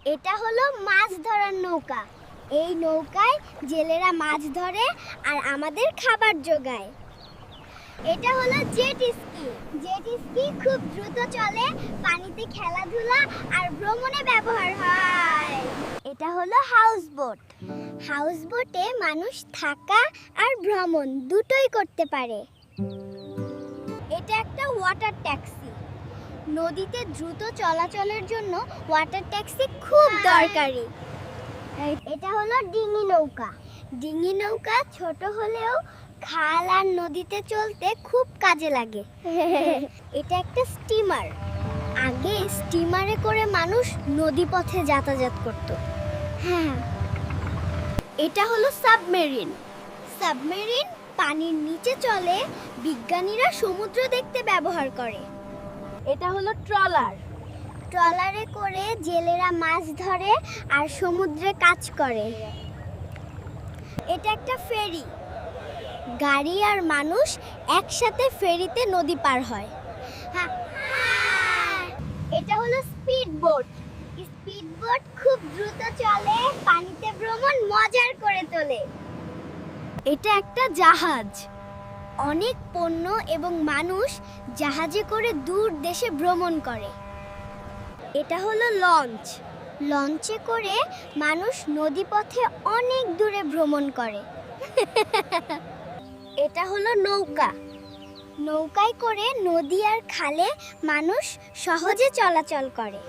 এটা হলো মাছ ধরার নৌকা। এই নৌকায় জেলেরা মাছ ধরে আর আমাদের খাবার জোগায়। এটা হলো জেট স্কি। জেট স্কি খুব দ্রুত চলে, পানিতে খেলাধুলা আর ভ্রমণে ব্যবহার হয়। এটা হলো হাউস বোট। হাউস বোটে মানুষ থাকা আর ভ্রমণ দুটোই করতে পারে। এটা একটা ওয়াটার ট্যাক্সি। নদীতে দ্রুত চলাচলের জন্য ওয়াটার ট্যাক্সি খুব দরকারি। এটা হলো ডিঙি নৌকা। ডিঙি নৌকা ছোট হলেও খাল আর নদীতে চলতে খুব কাজে লাগে। এটা একটা স্টিমার। আগে স্টিমারে করে মানুষ নদীপথে যাতায়াত করত। হ্যাঁ, এটা হলো সাবমেরিন। সাবমেরিন পানির নিচে চলে, বিজ্ঞানীরা সমুদ্র দেখতে ব্যবহার করে। এটা হলো ট্রলার। ট্রলারে করে জেলেরা মাছ ধরে আর সমুদ্রে কাজ করে। এটা একটা ফেরি। গাড়ি আর মানুষ একসাথে ফেরিতে নদী পার হয়। হ্যাঁ, এটা হলো স্পিড বোট। স্পিড বোট খুব দ্রুত চলে, পানিতে ভ্রমণ মজার করে তোলে। এটা একটা জাহাজ। অনেক পণ্য এবং মানুষ জাহাজে করে দূর দেশে ভ্রমণ করে। এটা হলো লঞ্চ। লঞ্চে করে মানুষ নদীপথে অনেক দূরে ভ্রমণ করে। এটা হলো নৌকা। নৌকায় করে নদী আর খালে মানুষ সহজে চলাচল করে।